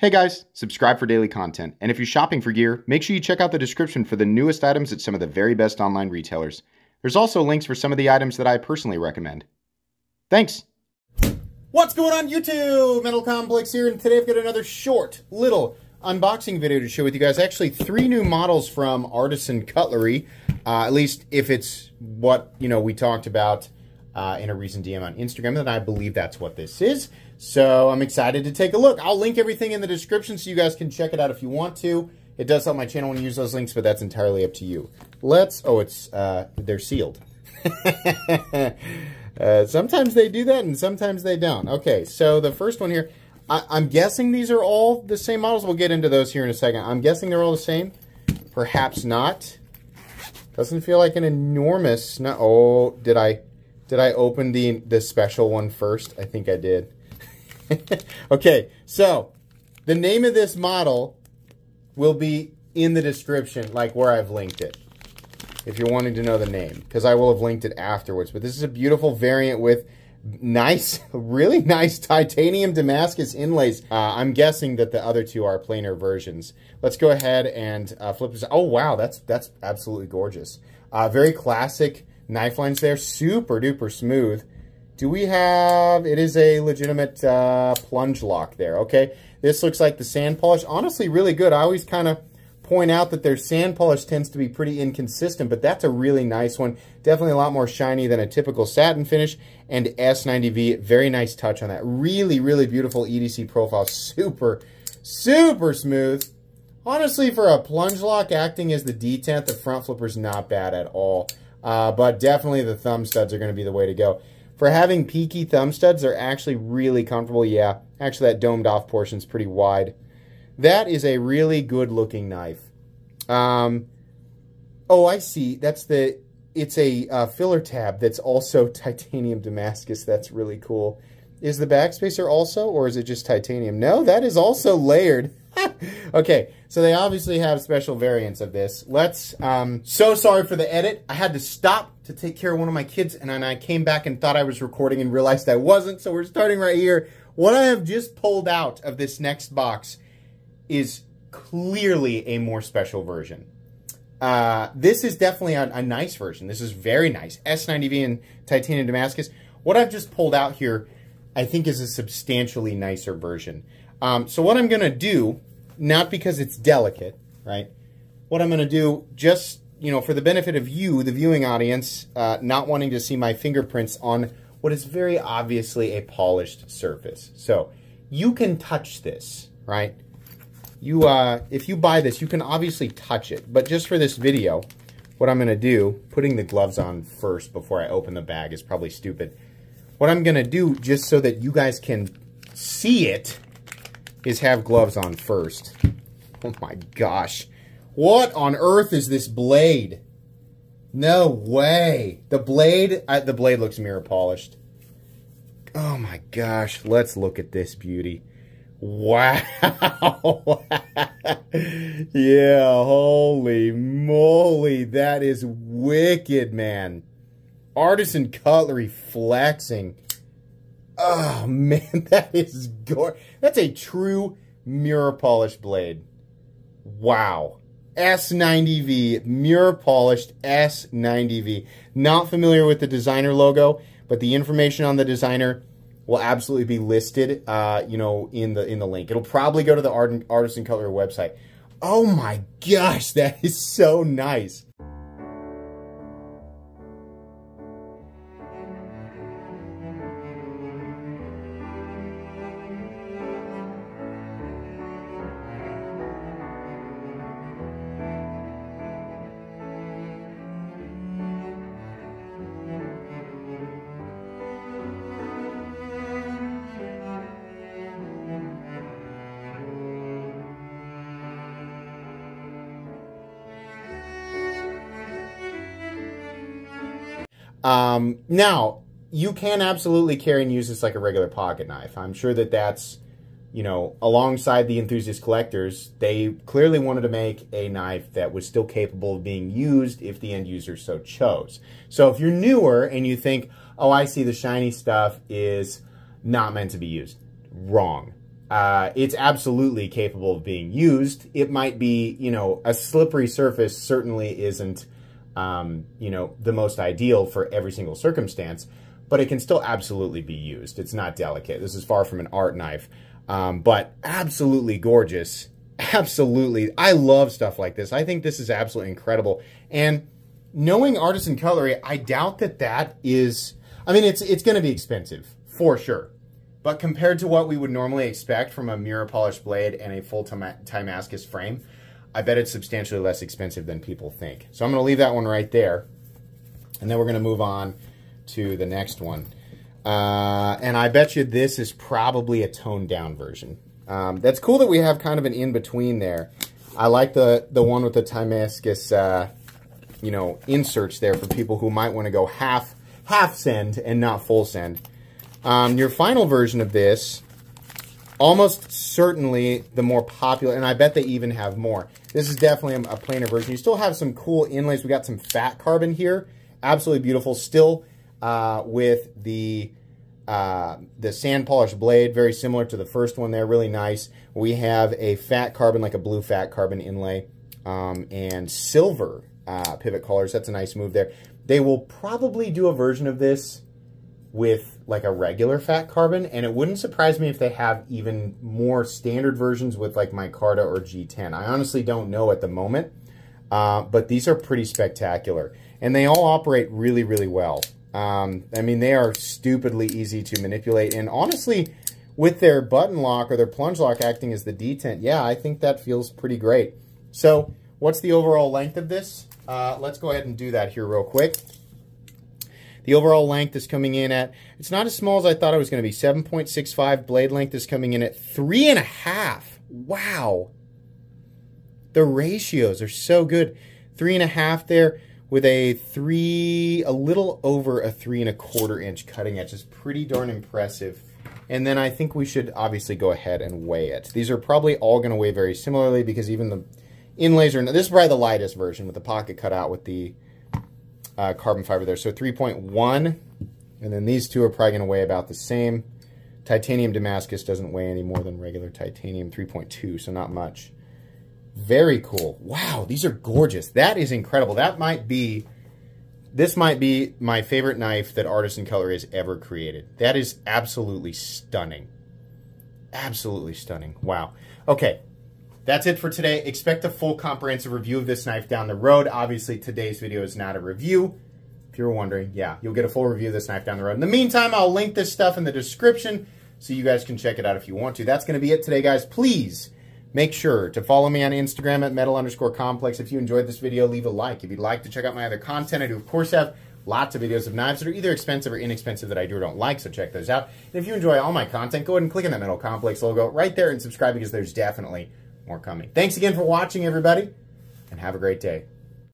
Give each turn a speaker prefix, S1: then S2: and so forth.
S1: Hey guys, subscribe for daily content, and if you're shopping for gear, make sure you check out the description for the newest items at some of the very best online retailers. There's also links for some of the items that I personally recommend. Thanks!
S2: What's going on YouTube? Metal Complex here, and today I've got another short, little unboxing video to share with you guys. Actually, 3 new models from Artisan Cutlery, at least if it's what, we talked about in a recent DM on Instagram, and I believe that's what this is. So I'm excited to take a look. I'll link everything in the description so you guys can check it out if you want to. It does help my channel when you use those links, but that's entirely up to you. They're sealed. Sometimes they do that and sometimes they don't. Okay, so the first one here, I'm guessing these are all the same models. We'll get into those here in a second. I'm guessing they're all the same. Perhaps not. Doesn't feel like an enormous... No, oh, did I open the special one first? I think I did. Okay, so the name of this model will be in the description, like where I've linked it, if you're wanting to know the name, because I will have linked it afterwards. But this is a beautiful variant with nice, really nice titanium Damascus inlays. I'm guessing that the other two are plainer versions. Let's go ahead and flip this. Oh, wow, that's absolutely gorgeous. Very classic knife lines there, super duper smooth. Do we have, it is a legitimate plunge lock there, okay? This looks like the sand polish. Honestly, really good. I always kind of point out that their sand polish tends to be pretty inconsistent, but that's a really nice one. Definitely a lot more shiny than a typical satin finish. And S90V, very nice touch on that. Really, really beautiful EDC profile. Super, super smooth. Honestly, for a plunge lock acting as the detent, the front flipper's not bad at all. But definitely the thumb studs are going to be the way to go. For having peaky thumb studs, they're actually really comfortable. Yeah, actually that domed off portion is pretty wide. That is a really good looking knife. Oh, I see. It's a filler tab that's also titanium Damascus. That's really cool. Is the backspacer also, or is it just titanium? No, that is also layered. Okay, so they obviously have special variants of this. Let's, so sorry for the edit. I had to stop to take care of one of my kids, and then I came back and thought I was recording and realized I wasn't, so we're starting right here. What I have just pulled out of this next box is clearly a more special version. This is definitely a nice version. This is very nice. S90V and titanium Damascus. What I've just pulled out here, I think, is a substantially nicer version. So what I'm going to do, not because it's delicate, right? What I'm going to do, just, for the benefit of you, the viewing audience, not wanting to see my fingerprints on what is very obviously a polished surface. So you can touch this, right? If you buy this, you can obviously touch it. But just for this video, what I'm going to do, putting the gloves on first before I open the bag is probably stupid. What I'm going to do, just so that you guys can see it, is have gloves on first. Oh my gosh. What on earth is this blade? No way. The blade looks mirror polished. Oh my gosh. Let's look at this beauty. Wow. Yeah, holy moly. That is wicked, man. Artisan Cutlery flexing. Oh, man, that is gorgeous. That's a true mirror polished blade. Wow. S90V, mirror polished S90V. Not familiar with the designer logo, but the information on the designer will absolutely be listed, in the link. It'll probably go to the Artisan Cutlery website. Oh my gosh, that is so nice. Now, you can absolutely carry and use this like a regular pocket knife. I'm sure that that's, alongside the enthusiast collectors, they clearly wanted to make a knife that was still capable of being used if the end user so chose. So if you're newer and you think, oh, I see the shiny stuff is not meant to be used. Wrong. it's absolutely capable of being used. It might be, you know, a slippery surface certainly isn't, you know, the most ideal for every single circumstance, but it can still absolutely be used. It's not delicate. This is far from an art knife, but absolutely gorgeous. Absolutely. I love stuff like this. I think this is absolutely incredible. And knowing Artisan Cutlery, I doubt that that is, I mean, it's going to be expensive for sure. But compared to what we would normally expect from a mirror polished blade and a full Damascus frame, I bet it's substantially less expensive than people think. So I'm going to leave that one right there. And then we're going to move on to the next one. And I bet you this is probably a toned down version. That's cool that we have kind of an in-between there. I like the one with the Damascus, you know, inserts there for people who might want to go half send and not full send. Your final version of this, almost certainly the more popular, and I bet they even have more. This is definitely a plainer version. You still have some cool inlays. We got some fat carbon here. Absolutely beautiful. Still with the sand polished blade, very similar to the first one there, really nice. We have a fat carbon, like a blue fat carbon inlay, and silver pivot collars. That's a nice move there. They will probably do a version of this with like a regular fat carbon, and it wouldn't surprise me if they have even more standard versions with like micarta or G10. I honestly don't know at the moment, but these are pretty spectacular, and they all operate really, really well. I mean, they are stupidly easy to manipulate, and honestly, with their button lock or their plunge lock acting as the detent, yeah, I think that feels pretty great. So what's the overall length of this? Let's go ahead and do that here real quick. The overall length is coming in at, it's not as small as I thought it was going to be, 7.65. Blade length is coming in at 3.5. Wow. The ratios are so good. 3.5 there with a little over a 3.25 inch cutting edge. Is pretty darn impressive. And then I think we should obviously go ahead and weigh it. These are probably all going to weigh very similarly because even the inlays are, this is probably the lightest version with the pocket cut out with the carbon fiber there. So 3.1, and then these two are probably going to weigh about the same. Titanium Damascus doesn't weigh any more than regular titanium, 3.2, so not much. Very cool. Wow, these are gorgeous. That is incredible. This might be my favorite knife that Artisan Cutlery has ever created. That is absolutely stunning. Absolutely stunning. Wow. Okay. That's it for today. Expect a full comprehensive review of this knife down the road. Obviously, today's video is not a review. If you were wondering, yeah, you'll get a full review of this knife down the road. In the meantime, I'll link this stuff in the description so you guys can check it out if you want to. That's going to be it today, guys. Please make sure to follow me on Instagram at metal_complex. If you enjoyed this video, leave a like. If you'd like to check out my other content, I do, of course, have lots of videos of knives that are either expensive or inexpensive that I do or don't like, so check those out. And if you enjoy all my content, go ahead and click on that Metal Complex logo right there and subscribe because there's definitely more coming. Thanks again for watching, everybody, and have a great day.